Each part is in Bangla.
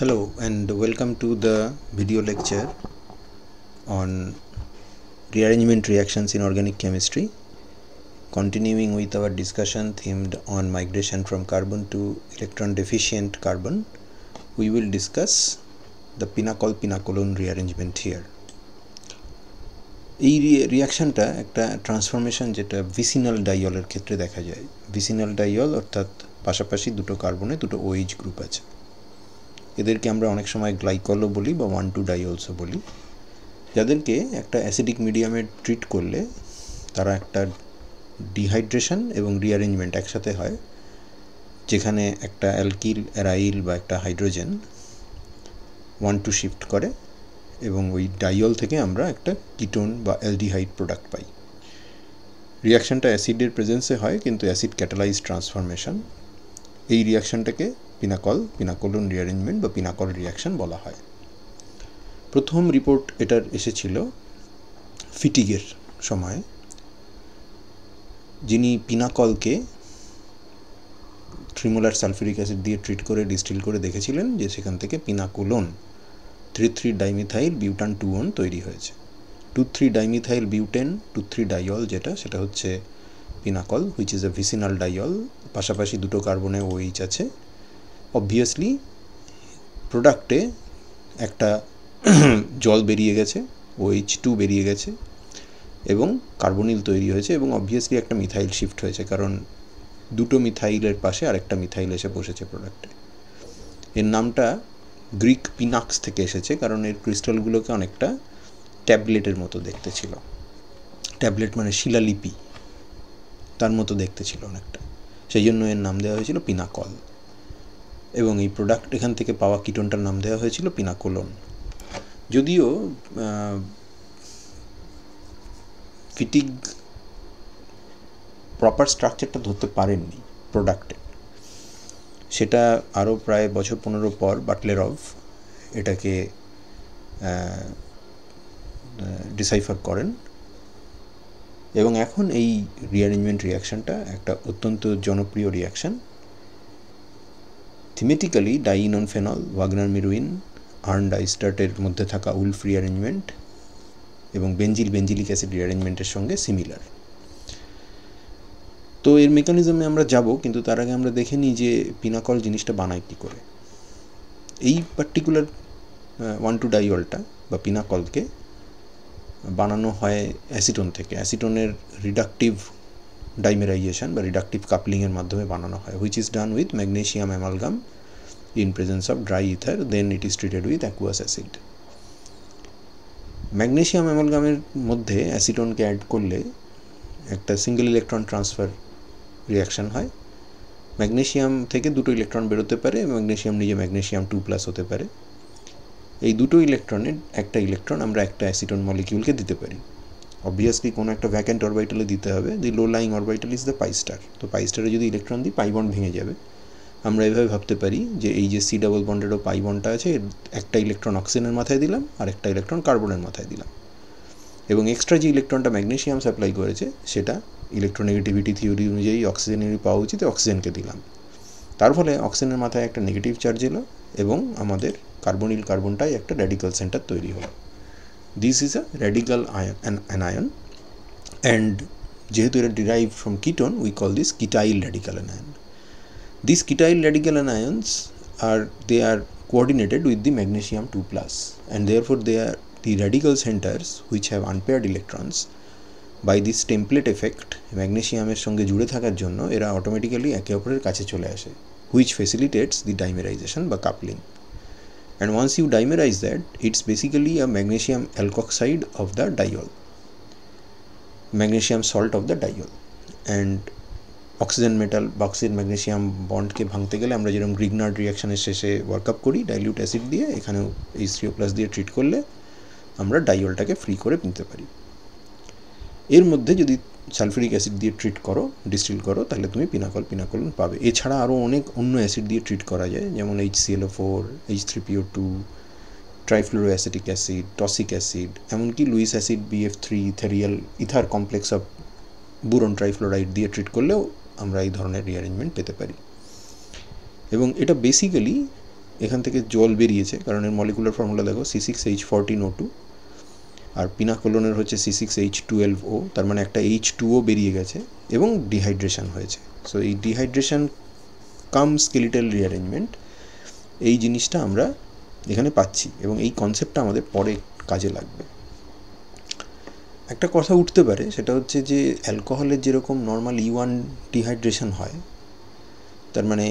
Hello and welcome to the video lecture on rearrangement reactions in organic chemistry. Continuing with our discussion themed on migration from carbon to electron deficient carbon, we will discuss the pinacol-pinacolone rearrangement here. এই রিয়াকশনটা একটা ট্রান্সফরমেশন যেটা ভিসিনাল ডাইয়লের ক্ষেত্রে দেখা যায়। ভিসিনাল ডাইয়ল অর্থাৎ পাশাপাশি দুটো কার্বনে দুটো OH গ্রুপ আছে, এদেরকে আমরা অনেক সময় গ্লাইকলও বলি বা 1,2 ডাইয়লসও বলি, যাদেরকে একটা অ্যাসিডিক মিডিয়ামে ট্রিট করলে তারা একটা ডিহাইড্রেশন এবং রিঅ্যারেঞ্জমেন্ট একসাথে হয়, যেখানে একটা অ্যালকিল অ্যারাইল বা একটা হাইড্রোজেন 1,2 শিফট করে এবং ওই ডাইয়ল থেকে আমরা একটা কিটোন বা অ্যালডিহাইড প্রোডাক্ট পাই। রিয়াকশানটা অ্যাসিডের প্রেজেন্সে হয়, কিন্তু অ্যাসিড ক্যাটালাইজ ট্রান্সফরমেশন। এই রিয়াকশানটাকে পিনাকল-পিনাকোলোন রিঅ্যারেঞ্জমেন্ট বা পিনাকল রিয়াকশান বলা হয়। প্রথম রিপোর্ট এটার এসেছিল ফিটিগের সময়, যিনি পিনাকলকে 3 মোলার সালফিউরিক অ্যাসিড দিয়ে ট্রিট করে ডিস্টিল করে দেখেছিলেন যে সেখান থেকে পিনাকোলোন 3,3-ডাইমিথাইল বিউটান 2-1 তৈরি হয়েছে। 2,3-ডাইমিথাইল বিউটেন 2,3 ডাইয়ল যেটা, সেটা হচ্ছে pinacol, which is a vicinal diol. পাশাপাশি দুটো কার্বনে OH আছে। অবভিয়াসলি প্রোডাক্টে একটা জল বেরিয়ে গেছে, OH2 বেরিয়ে গেছে এবং কার্বনিল তৈরি হয়েছে, এবং অবভিয়াসলি একটা মিথাইল শিফট হয়েছে, কারণ দুটো মিথাইলের পাশে আরেকটা মিথাইল এসে বসেছে প্রোডাক্টে। এর নামটা গ্রিক পিনাক্স থেকে এসেছে, কারণ এর ক্রিস্টালগুলোকে অনেকটা ট্যাবলেটের মতো দেখতে ছিল। ট্যাবলেট মানে শিলালিপি, তার মতো দেখতে ছিল অনেকটা, সেই জন্য এর নাম দেওয়া হয়েছিল পিনাকল। এবং এই প্রোডাক্ট এখান থেকে পাওয়া কিটোনটার নাম দেওয়া হয়েছিল পিনাকোলোন। যদিও ফিটিগ প্রপার স্ট্রাকচারটা ধরতে পারেননি প্রোডাক্টে, সেটা আরও প্রায় বছর 15 পর বাটলেরভ এটাকে ডিসাইফার করেন, এবং এখন এই রিঅ্যারেঞ্জমেন্ট রিয়াকশানটা একটা অত্যন্ত জনপ্রিয় রিয়াকশান। থিমেটিক্যালি ডাইইনোনফেনল, ওয়াগনার মিরুইন, আর্ন ডাইস্টার্টের মধ্যে থাকা উলফ রিঅ্যারেঞ্জমেন্ট এবং বেঞ্জিলিক অ্যাসিড রিঅ্যারেঞ্জমেন্টের সঙ্গে সিমিলার। তো এর মেকানিজমে আমরা যাব, কিন্তু তার আগে আমরা দেখে নিই যে পিনাকল জিনিসটা বানায় কী করে। এই পার্টিকুলার 1,2 ডাইয়লটা বা পিনাকলকে বানানো হয় অ্যাসিটোন থেকে। অ্যাসিটোনের রিডাকটিভ ডাইমেরাইজেশন বা রিডাকটিভ কাপলিংয়ের মাধ্যমে বানানো হয়, which is done with magnesium amalgam in presence of dry ether, then it is treated with aqueous acid. Magnesium অ্যামালগামের মধ্যে অ্যাসিটোনকে অ্যাড করলে একটা সিঙ্গেল ইলেকট্রন ট্রান্সফার রিয়াকশান হয়। ম্যাগনেসিয়াম থেকে দুটো ইলেকট্রন বেরোতে পারে, ম্যাগনেসিয়াম নিজে ম্যাগনেসিয়াম 2+ হতে পারে। এই দুটো ইলেকট্রনের একটা ইলেকট্রন আমরা একটা অ্যাসিটোন মলিকিউলকে দিতে পারি। অবভিয়াসলি কোনো একটা ভ্যাকেন্ট অরবিটালে দিতে হবে। The low lying orbital is the pi star. তো পাই স্টারে যদি ইলেকট্রন দিই, পাই বন্ড ভেঙে যাবে। আমরা এভাবে ভাবতে পারি যে এই যে C ডাবল বন্ডেরও পাই বন্ডটা আছে, একটা ইলেকট্রন অক্সিজেনের মাথায় দিলাম আর একটা ইলেকট্রন কার্বনের মাথায় দিলাম, এবং এক্সট্রা যে ইলেকট্রনটা ম্যাগনেসিয়াম সাপ্লাই করেছে সেটা ইলেকট্রোনেগেটিভিটি থিওরি অনুযায়ী অক্সিজেনেরই পাওয়া উচিত, অক্সিজেনকে দিলাম। তার ফলে অক্সিজেনের মাথায় একটা নেগেটিভ চার্জ এলো এবং আমাদের কার্বনিল কার্বনটাই একটা র্যাডিক্যাল সেন্টার তৈরি হলো। This is a radical anion, and যেহেতু এটা derive from ketone, we call this ketyl radical anion. These ketyl radical anions they are coordinated with the magnesium 2+, and therefore they are the radical centers which have unpaired electrons. By this template effect, ম্যাগনেসিয়ামের সঙ্গে জুড়ে থাকার জন্য এরা অটোমেটিক্যালি একে অপরের কাছে চলে আসে, which facilitates the dimerization বা coupling. And once you dimerize that, it's basically a magnesium alkoxide of the diol, magnesium salt of the diol. And oxygen metal বা অক্সিজেন ম্যাগনেসিয়াম বন্ডকে ভাঙতে গেলে আমরা যেরকম গ্রিগনার্ড রিয়াকশানের শেষে ওয়ার্কআপ করি ডাইলিউট অ্যাসিড দিয়ে, এখানেও H3O+ দিয়ে ট্রিট করলে আমরা ডাইয়লটাকে ফ্রি করে নিতে পারি। এর মধ্যে যদি সালফিউরিক অ্যাসিড দিয়ে ট্রিট করো, ডিস্টিল করো, তাহলে তুমি পিনাকল-পিনাকোলোন পাবে। এছাড়া আরও অনেক অন্য অ্যাসিড দিয়ে ট্রিট করা যায়, যেমন HClO4, H3PO2, trifluoroacetic acid, tosic acid, এমনকি Lewis acid BF3 ethereal ether complex of boron trifluoride দিয়ে ট্রিট করলেও আমরা এই ধরনের রিঅ্যারেঞ্জমেন্ট পেতে পারি। এবং এটা বেসিক্যালি এখান থেকে জল বেরিয়েছে, কারণ এর মলিকুলার ফর্মুলা দেখো C6H14O2, আর পিনাকোলনের হচ্ছে C6H12O, তার মানে একটা H2O বেরিয়ে গেছে এবং ডিহাইড্রেশন হয়েছে। সো এই ডিহাইড্রেশন কাম স্কেলিটাল রিঅ্যারেঞ্জমেন্ট, এই জিনিসটা আমরা এখানে পাচ্ছি এবং এই কনসেপ্টটা আমাদের পরে কাজে লাগবে। একটা কথা উঠতে পারে, সেটা হচ্ছে যে অ্যালকোহলের যেরকম নর্মাল E1 ডিহাইড্রেশন হয়, তার মানে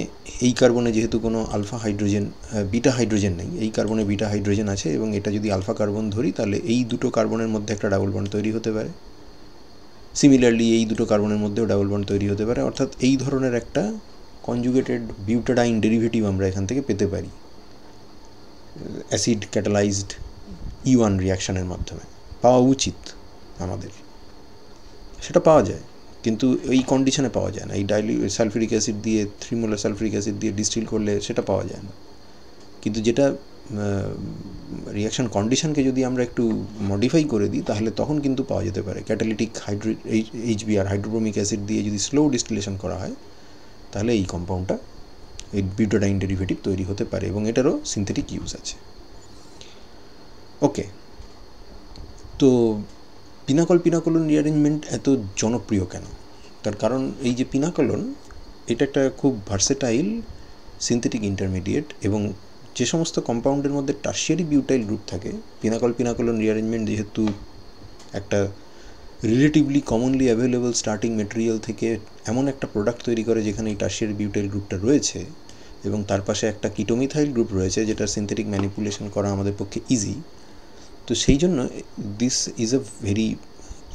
এই কার্বনে যেহেতু কোনো আলফা হাইড্রোজেন বিটা হাইড্রোজেন নেই, এই কার্বনে বিটা হাইড্রোজেন আছে এবং এটা যদি আলফা কার্বন ধরি তাহলে এই দুটো কার্বনের মধ্যে একটা ডাবল বন্ড তৈরি হতে পারে। সিমিলারলি এই দুটো কার্বনের মধ্যেও ডাবল বন্ড তৈরি হতে পারে, অর্থাৎ এই ধরনের একটা কনজুগেটেড বিউটাডাইন ডেরিভেটিভ আমরা এখান থেকে পেতে পারি অ্যাসিড ক্যাটালাইজড E1 রিয়াকশানের মাধ্যমে। পাওয়া উচিত আমাদের, সেটা পাওয়া যায়, কিন্তু এই কন্ডিশনে পাওয়া যায় না। এই সালফিউরিক অ্যাসিড দিয়ে 3 মোলার সালফিউরিক অ্যাসিড দিয়ে ডিস্টিল করলে সেটা পাওয়া যায় না। কিন্তু যেটা রিয়াকশান কন্ডিশনকে যদি আমরা একটু মডিফাই করে দিই তাহলে তখন কিন্তু পাওয়া যেতে পারে। ক্যাটালিটিক HBr হাইড্রোব্রোমিক অ্যাসিড দিয়ে যদি স্লো ডিস্টিলেশন করা হয় তাহলে এই কম্পাউন্ডটা, এই বিউটাডাইন ডেরিভেটিভ তৈরি হতে পারে এবং এটারও সিনথেটিক ইউজ আছে। ওকে, তো পিনাকোলন রিঅ্যারেঞ্জমেন্ট এত জনপ্রিয় কেন? তার কারণ এই যে পিনাকোলন, এটা একটা খুব ভার্সেটাইল সিনথেটিক ইন্টারমিডিয়েট এবং যে সমস্ত কম্পাউন্ডের মধ্যে টার্সিয়ারি বিউটাইল গ্রুপ থাকে, পিনাকোলন রিঅ্যারেঞ্জমেন্ট যেহেতু একটা relatively commonly available starting material থেকে এমন একটা প্রোডাক্ট তৈরি করে যেখানে এই টার্সিয়ারি বিউটাইল গ্রুপটা রয়েছে এবং তার পাশে একটা কিটোমিথাইল গ্রুপ রয়েছে যেটা সিনথেটিক ম্যানিপুলেশন করা আমাদের পক্ষে ইজি। তো সেই জন্য this is a very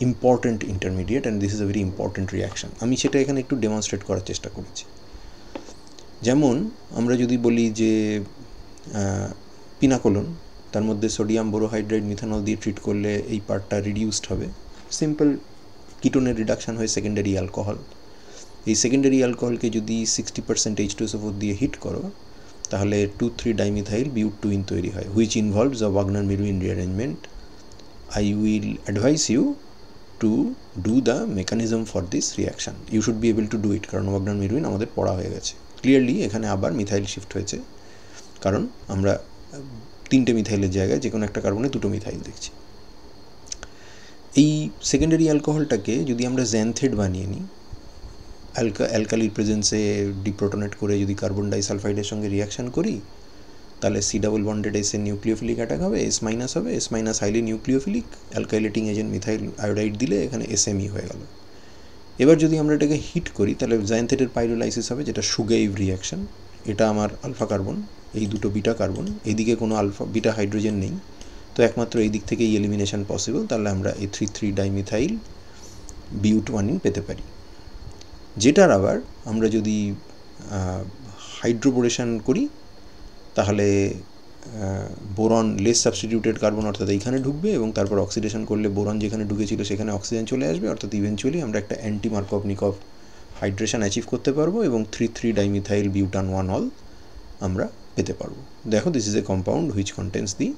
important intermediate and this is a very important reaction. আমি সেটা এখানে একটু ডেমনস্ট্রেট করার চেষ্টা করেছি। যেমন আমরা যদি বলি যে পিনাকোলন, তার মধ্যে সোডিয়াম বোরোহাইড্রাইড মিথানল দিয়ে ট্রিট করলে এই পার্টটা রিডিউসড হবে। সিম্পল কিটোনের রিডাকশান হয় সেকেন্ডারি অ্যালকোহল। এই সেকেন্ডারি অ্যালকোহলকে যদি 60% H2SO4 দিয়ে হিট করো তাহলে 2,3-dimethyl butene তৈরি হয়, which involves a Wagner-Meruin rearrangement. I will advise you to do the mechanism for this reaction. You should be able to do it, কারণ Wagner-Meruin আমাদের পড়া হয়ে গেছে। ক্লিয়ারলি এখানে আবার মিথাইল শিফট হয়েছে, কারণ আমরা 3টে মিথাইলের জায়গায় যে কোনো একটা কার্বনে 2টো মিথাইল দেখছি। এই সেকেন্ডারি অ্যালকোহলটাকে যদি আমরা জ্যানথেড বানিয়ে নিই, অ্যালকালির প্রেজেন্সে ডিপ্রোটনেট করে যদি কার্বন ডাইসালফাইডের সঙ্গে রিয়াকশান করি তাহলে C ডাবল বন্ডেড এসে নিউক্লিওফিলিক অ্যাটাক হবে, S মাইনাস হবে, S minus highly nucleophilic, alkylating agent methyl iodide দিলে এখানে SME হয়ে গেল। এবার যদি আমরা এটাকে হিট করি তাহলে জ্যানথেডের পাইরোলাইসিস হবে, যেটা সুগেইভ রিয়াকশান। এটা আমার আলফা কার্বন, এই দুটো বিটা কার্বন, এইদিকে কোনো আলফা বিটা হাইড্রোজেন নেই, তো একমাত্র এই দিক থেকে এই এলিমিনেশন পসিবল। তাহলে আমরা এই 3,3-dimethyl butene পেতে পারি, যেটার আবার আমরা যদি হাইড্রোবোরেশন করি তাহলে বোরন লেস সাবস্টিটিউটেড কার্বন অর্থাৎ এইখানে ঢুকবে এবং তারপর অক্সিডেশন করলে বোরন যেখানে ঢুকেছিল সেখানে অক্সিজেন চলে আসবে, অর্থাৎ ইভেনচুয়ালি আমরা একটা অ্যান্টি মার্কভ-নিকভ হাইড্রেশন অ্যাচিভ করতে পারবো এবং 3,3-dimethyl butanol আমরা পেতে পারবো। দেখো, this is a compound which contains the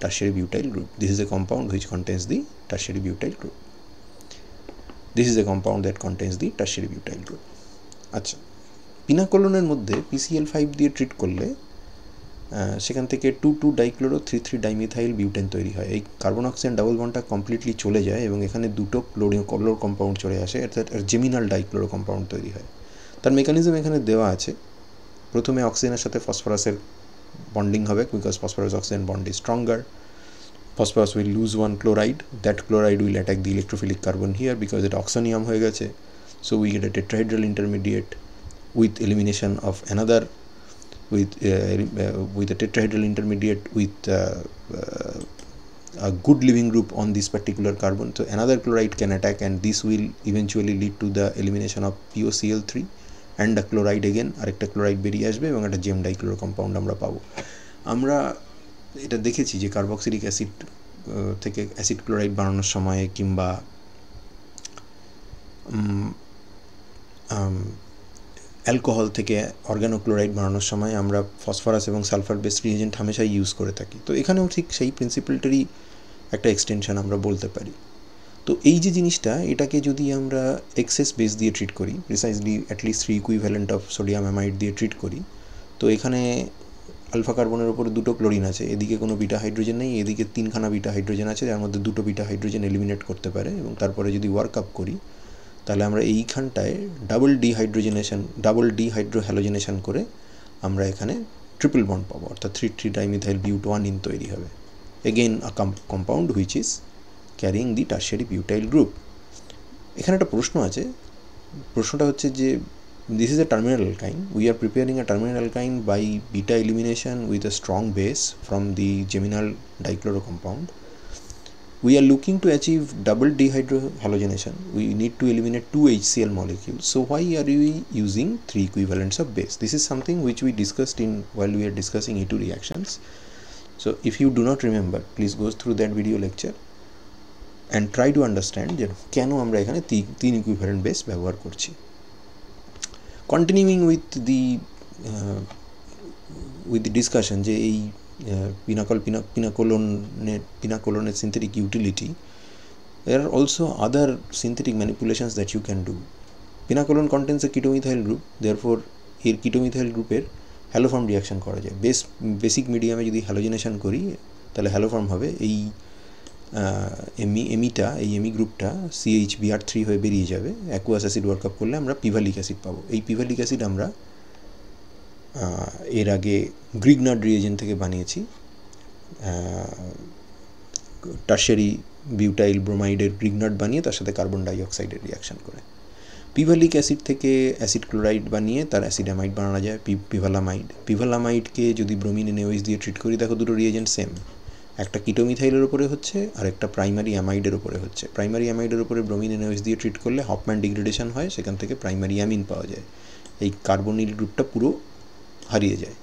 tertiary butyl group. This is a compound which contains the tertiary butyl group. This is a compound that contains the tertiary butyl group. আচ্ছা, পিনাকোলনের মধ্যে PCl5 দিয়ে ট্রিট করলে সেখান থেকে 2,2-dichloro 3,3-dimethyl butane তৈরি হয়। এই কার্বন অক্সিজেন ডাবল বন্ডটা কমপ্লিটলি চলে যায় এবং এখানে দুটো ক্লোরো কম্পাউন্ড চলে আসে, অর্থাৎ জেমিনাল ডাইক্লোরো কম্পাউন্ড তৈরি হয়। তার মেকানিজম এখানে দেওয়া আছে। প্রথমে অক্সিজেনের সাথে ফসফরাসের বন্ডিং হবে, because phosphorus oxygen bond is stronger. Phosphorus will lose one chloride. That chloride will attack the electrophilic carbon here because it oxonium হয়ে গেছে. So we get a tetrahedral intermediate with elimination of another, with a tetrahedral intermediate with a good living group on this particular carbon. So another chloride can attack and this will eventually lead to the elimination of POCl3 and a chloride again, আরেকটা chloride বেরিয়ে আসবে এবং একটা জেম ডাইক্লোরো কম্পাউন্ড আমরা পাবো। আমরা এটা দেখেছি যে কার্বক্সিলিক অ্যাসিড থেকে অ্যাসিড ক্লোরাইড বানানোর সময় কিংবা অ্যালকোহল থেকে অর্গানোক্লোরাইড বানানোর সময় আমরা ফসফরাস এবং সালফার বেসড রিএজেন্ট হামেশাই ইউজ করে থাকি। তো এখানেও ঠিক সেই প্রিন্সিপালটারই একটা এক্সটেনশন আমরা বলতে পারি। তো এই যে জিনিসটা, এটাকে যদি আমরা এক্সেস বেস দিয়ে ট্রিট করি, precisely at least 3 equivalent of sodium amide দিয়ে ট্রিট করি, তো এখানে আলফা কার্বনের উপরে দুটো ক্লোরিন আছে, এদিকে কোনো বিটা হাইড্রোজেন নেই, এদিকে 3খানা বিটা হাইড্রোজেন আছে, যার মধ্যে দুটো বিটা হাইড্রোজেন এলিমিনেট করতে পারে, এবং তারপরে যদি ওয়ার্ক আপ করি তাহলে আমরা এইখানটায় ডাবল ডিহাইড্রো হ্যালোজেনেশন করে আমরা এখানে ট্রিপল বন্ড পাবো, অর্থাৎ 3,3-ডাইমিথাইল বিউট-1 তৈরি হবে। Again a compound which is carrying the tertiary butyl group. এখানে একটা প্রশ্ন আছে, প্রশ্নটা হচ্ছে যে this is a terminal alkyne. We are preparing a terminal alkyne by beta elimination with a strong base from the geminal dichloro compound. We are looking to achieve double dehydrohalogenation. We need to eliminate 2 HCl molecules. So why are we using 3 equivalents of base? This is something which we discussed while we are discussing E2 reactions. So if you do not remember, please go through that video lecture and try to understand যে কেন আমরা এখানে 3 equivalent base ব্যবহার করছি। Continuing with the discussion যে এই pinacoloneর synthetic utility, there are also other synthetic manipulations that you can do. Pinacolone contains a ketomethyl group, therefore এর ketomethyl গ্রুপের হ্যালোফর্ম রিয়াকশন করা যায়। বেসিক মিডিয়ামে যদি হ্যালোজেনেশন করি তাহলে হ্যালোফর্ম হবে, এই এমি গ্রুপটা CHBr3 হয়ে বেরিয়ে যাবে, অ্যাকুয়াস অ্যাসিড ওয়ার্কআপ করলে আমরা পিভালিক অ্যাসিড পাবো। এই পিভালিক অ্যাসিড আমরা এর আগে গ্রিগনার্ড রিয়েজেন্ট থেকে বানিয়েছি, টারশিয়ারি বিউটাইল ব্রোমাইডের গ্রিগনার্ড বানিয়ে তার সাথে কার্বন ডাইঅক্সাইডের রিয়াকশন করে। পিভালিক অ্যাসিড থেকে অ্যাসিড ক্লোরাইড বানিয়ে তার অ্যাসিডামাইড বানানো যায়, পিভালামাইডকে যদি ব্রোমিন NaOH দিয়ে ট্রিট করি, দেখো দুটো রিয়েজেন্ট সেম, একটা কিটোমিথাইলের উপরে হচ্ছে আর একটা প্রাইমারি অ্যামাইডের উপরে হচ্ছে। প্রাইমারি অ্যামাইডের উপরে ব্রোমিন NaOH দিয়ে ট্রিট করলে হফম্যান ডিগ্রেডেশন হয়, সেখান থেকে প্রাইমারি অ্যামিন পাওয়া যায়, এই কার্বনিল গ্রুপটা পুরো হারিয়ে যায়।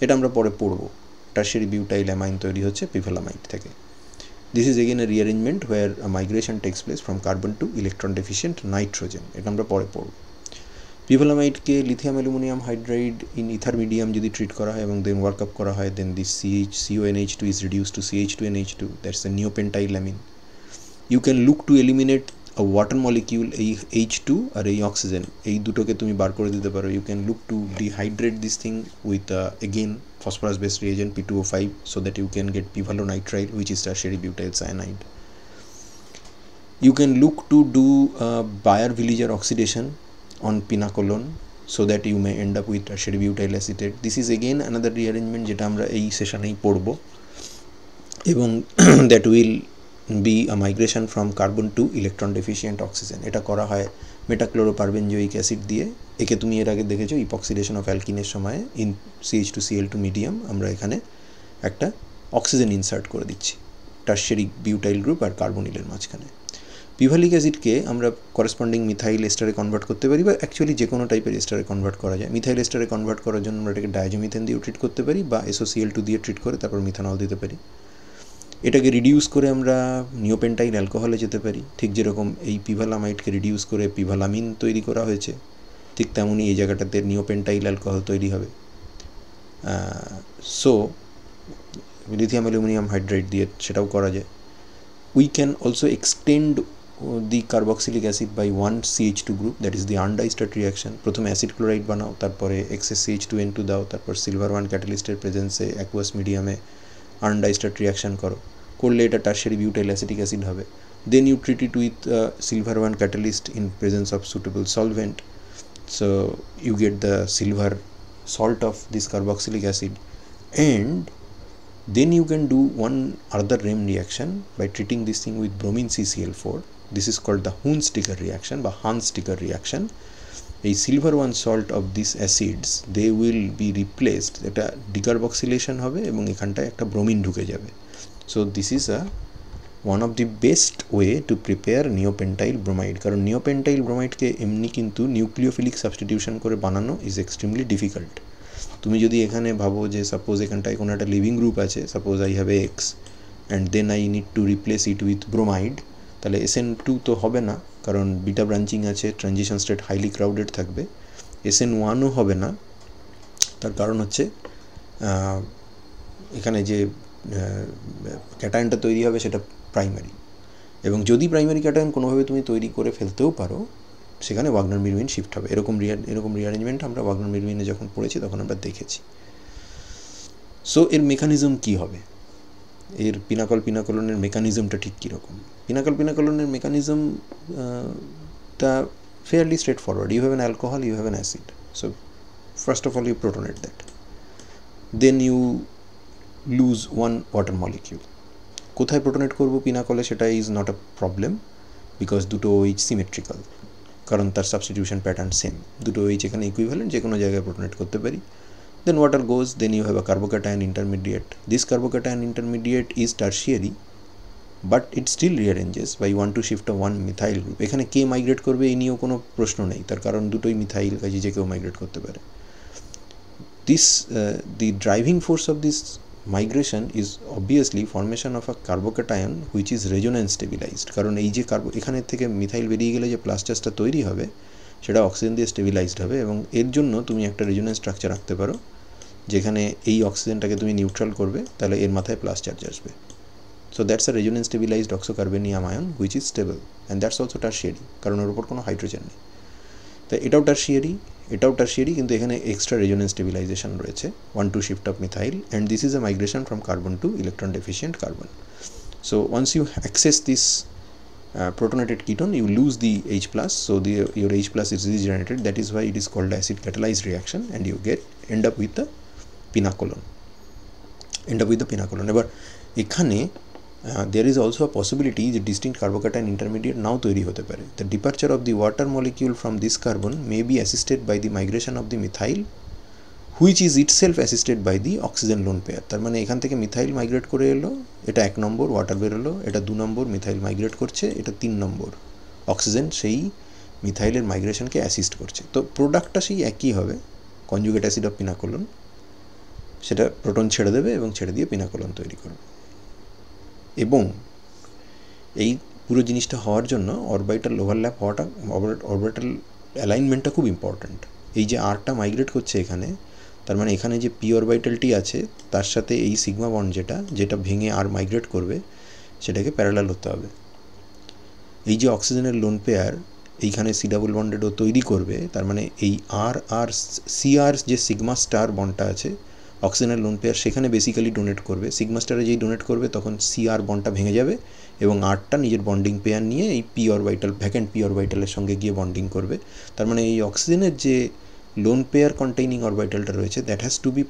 এটা আমরা পরে পড়বো, টারশিয়ারি বিউটাইল অ্যামাইন তৈরি হচ্ছে পিভালামাইড থেকে। This is again a rearrangement where a migration takes place from carbon to electron deficient nitrogen, এটা আমরা পরে পড়ব। পিভালামাইডকে lithium aluminium hydride in ether medium যদি ট্রিট করা হয় এবং দেন ওয়ার্ক আপ করা হয়, then this CONH2 is reduced to CH2NH2, that's a neopentylamine. You can look to eliminate a water molecule, এই H2 আর এই অক্সিজেন, এই দুটোকে তুমি বার করে দিতে পারো। You can look to dehydrate this thing with again phosphorus based reagent P2O5 so that you can get pivalonitrile, which is tertiary butyl cyanide. You can look to do Baeyer-Villiger oxidation on pinacolone so that you may end up with tertiary butyl acetate. This is again another rearrangement যেটা আমরা এই সেশনেই পড়ব, এবং that will be a migration from carbon to electron deficient oxygen. এটা করা হয় মেটাক্লোরোপারবেনজোইক অ্যাসিড দিয়ে। একে তুমি এর আগে দেখেছো ইপক্সিডেশন অফ অ্যালকিনের সময় ইন CH2Cl2 মিডিয়াম আমরা এখানে একটা অক্সিজেন ইনসার্ট করে দিচ্ছি টারশিয়ারি বিউটাইল গ্রুপ আর কার্বনিলের মাঝখানে। পিভালিক অ্যাসিডকে আমরা করেসপন্ডিং মিথাইল এস্টারে কনভার্ট করতে পারি, বা অ্যাকচুয়ালি যে কোনো টাইপের এস্টারে কনভার্ট করা যায়। মিথাইল এস্টারে কনভার্ট করার জন্য আমরা এটাকে ডায়াজোমিথেন দিয়েও ট্রিট করতে পারি, বা SOCl2 দিয়ে ট্রিট করে তারপর মিথানল দিতে পারি। এটাকে রিডিউস করে আমরা নিওপেন্টাইল অ্যালকোহলে যেতে পারি, ঠিক যেরকম এই পিভালামাইডকে রিডিউস করে পিভালামিন তৈরি করা হয়েছে, ঠিক তেমনই এই জায়গাটাতে নিওপেন্টাইল অ্যালকোহল তৈরি হবে। সো লিথিয়াম অ্যালুমিনিয়াম হাইড্রাইড দিয়ে সেটাও করা যায়। We can also extend the carboxylic acid by one CH2 group, that is the Arndt-Distert reaction. প্রথমে অ্যাসিড ক্লোরাইড বানাও, তারপরে এক্সেস CH2N2 দাও, তারপর সিলভার 1 ক্যাটালিস্টের প্রেজেন্সে অ্যাকুয়াস মিডিয়ামে Arndt-Distert রিয়াকশন করলে এটা টারশিয়ারি বিউটাইল অ্যাসিটিক অ্যাসিড হবে। Then you treat it with silver 1 catalyst in presence of suitable solvent, so you get the silver salt of this carboxylic acid, and then you can do one other REM reaction by treating this thing with bromine CCl4. This is called the Hunz-Sticker reaction বা Hans-Sticker reaction. এই silver 1 salt of these acids, they will be replaced, এটা ডিকার্বক্সিলেশন হবে এবং এখানটায় একটা ব্রোমিন ঢুকে যাবে। So this is one of the best way to prepare neopentyl bromide, কারণ নিওপেন্টাইল ব্রোমাইডকে এমনি কিন্তু নিউক্লিওফিলিক সাবস্টিটিউশন করে বানানো ইজ এক্সট্রিমলি ডিফিকাল্ট। তুমি যদি এখানে ভাবো যে সাপোজ এখানটায় কোনো একটা লিভিং গ্রুপ আছে, suppose I have X and then I need to replace it with bromide, তাহলে SN2 তো হবে না, কারণ বিটা ব্রাঞ্চিং আছে, ট্রানজিশন স্টেট হাইলি ক্রাউডেড থাকবে। SN1ও হবে না, তার কারণ হচ্ছে এখানে যে ক্যাটায়নটা তৈরি হবে সেটা প্রাইমারি, এবং যদি প্রাইমারি ক্যাটায়ন কোনোভাবে তুমি তৈরি করে ফেলতেও পারো, সেখানে ওয়াগনার-মিরউইন শিফট হবে। এরকম রিঅ্যারেঞ্জমেন্ট আমরা ওয়াগনার-মিরউইনে যখন পড়েছি তখন আমরা দেখেছি। সো এর মেকানিজম কী হবে, এর পিনাকলনের মেকানিজমটা ঠিক কীরকম? পিনাকলনের মেকানিজমটা fairly straightforward. You have an alcohol, you have an acid. So first of all you protonate that. Then you lose one water molecule. কোথায় প্রোটনেট করবো পিনাকলে সেটা is not a problem, because দুটো OH সিমেট্রিক্যাল, কারণ তার সাবস্টিটিউশন প্যাটার্ন সেম, দুটো OH এখানে ইকুইভ্যালেন্ট, যে কোনো জায়গায় প্রোটনেট করতে পারি। Then water goes, then you have a carbocation intermediate. This carbocation intermediate is tertiary, but it still rearranges by 1 to shift of 1 methyl group. এখানে কে মাইগ্রেট করবে এই নিয়েও কোনো প্রশ্ন নেই, তার কারণ দুটোই মিথাইল, কাজে যে কেউ মাইগ্রেট করতে পারে। The driving force of this migration is obviously formation of a carbocation which is resonance stabilized, কারণ এই যে এখানে থেকে মিথাইল বেরিয়ে গেলে যে প্লাস চার্জটা তৈরি হবে সেটা অক্সিজেন দিয়ে স্টেবিলাইজড হবে, এবং এর জন্য তুমি একটা রেজোনেন্স স্ট্রাকচার রাখতে পারো যেখানে এই অক্সিজেনটাকে তুমি নিউট্রাল করবে, তাহলে এর মাথায় প্লাস চার্জ আসবে। So that's a resonance stabilized oxocarbenium ion which is stable, and that's also tertiary, কারণ ওর উপর কোনো হাইড্রোজেন নেই। তাই এটাও টার্সিয়ারি, কিন্তু এখানে এক্সট্রা রেজোনেন্স স্টেবিলাইজেশন রয়েছে, 1-2 shift of methyl, and this is a migration from carbon to electron deficient carbon. So once you access this protonated ketone, you lose the H+, so your H+ is regenerated. That is why it is called acid catalyzed reaction, and you end up with the pinacolon. এবার এখানে there is also a possibility that distinct carbocation intermediate now তৈরি হতে পারে। The departure of the water molecule from this carbon may be assisted by the migration of the methyl, which is itself assisted by the oxygen lone pair. তার মানে এখান থেকে মিথাইল মাইগ্রেট করে এলো, এটা 1 নম্বর, ওয়াটার বেরোলো, এটা 2 নম্বর, মিথাইল মাইগ্রেট করছে, এটা 3 নম্বর, অক্সিজেন সেই মিথাইলের মাইগ্রেশনকে অ্যাসিস্ট করছে। তো প্রোডাক্টটা সেই একই হবে, কনজুগেট অ্যাসিড অফ পিনাকোলন, সেটা প্রোটন ছেড়ে দেবে এবং ছেড়ে দিয়ে পিনাকোলন তৈরি করবে। এবং এই পুরো জিনিসটা হওয়ার জন্য অরবিটাল ওভারল্যাপ হওয়াটা, অরবিটাল অ্যালাইনমেন্টটা খুব ইম্পর্ট্যান্ট। এই যে আরটা মাইগ্রেট করছে এখানে, তার মানে এখানে যে পি অরবিটালটি আছে তার সাথে এই সিগমা বন্ড যেটা ভেঙে আর মাইগ্রেট করবে সেটাকে প্যারালাল হতে হবে। এই যে অক্সিজেনের লোন পেয়ার এইখানে সি ডাবল বন্ডেডও তৈরি করবে, তার মানে এই আর সিআর যে সিগমা স্টার বন্ডটা আছে অক্সিজেনের লোন পেয়ার সেখানে বেসিক্যালি ডোনেট করবে। সিগমা স্টারে যেই ডোনেট করবে তখন সিআর বন্ডটা ভেঙে যাবে এবং আরটা নিজের বন্ডিং পেয়ার নিয়ে এই পি অরবিটাল, ভ্যাকেন্ট পি অরবিটালের সঙ্গে গিয়ে বন্ডিং করবে। তার মানে এই অক্সিজেনের যে লোন পেয়ার কন্টেইনিং অরবিটালটা রয়েছে, that has to be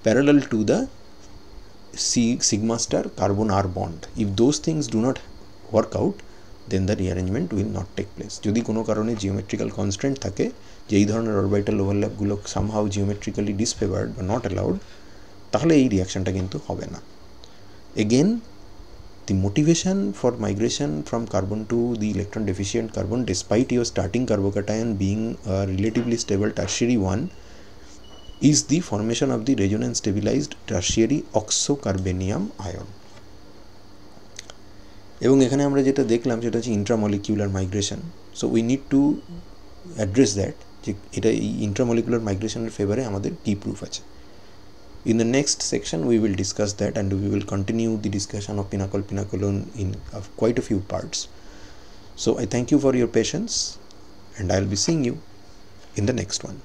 parallel to the sigma star carbon R bond. If those things do not work out, then the rearrangement will not take place. যদি কোনো কারণে জিওমেট্রিক্যাল কনস্ট্যান্ট থাকে যে এই ধরনের অরবিটাল ওভারল্যাপগুলো সামহাউ জিওমেট্রিক্যালি ডিসফেভার্ড বা নট অ্যালাউড, তাহলে এই রিয়াকশনটা কিন্তু হবে না। Again, the motivation for migration from carbon to the electron deficient carbon, despite your starting carbocation being a relatively stable tertiary one, is the formation of the resonance stabilized tertiary oxocarbenium ion. এবং এখানে আমরা যেটা দেখলাম সেটা হচ্ছে intramolecular migration. So we need to address that, যে এটা এই ইন্ট্রামলিকুলার মাইগ্রেশনের ফেভারে আমাদের কী প্রুফ আছে। In the next section we will discuss that, and we will continue the discussion of pinacolon in quite a few parts. So I thank you for your patience, and I'll be seeing you in the next one.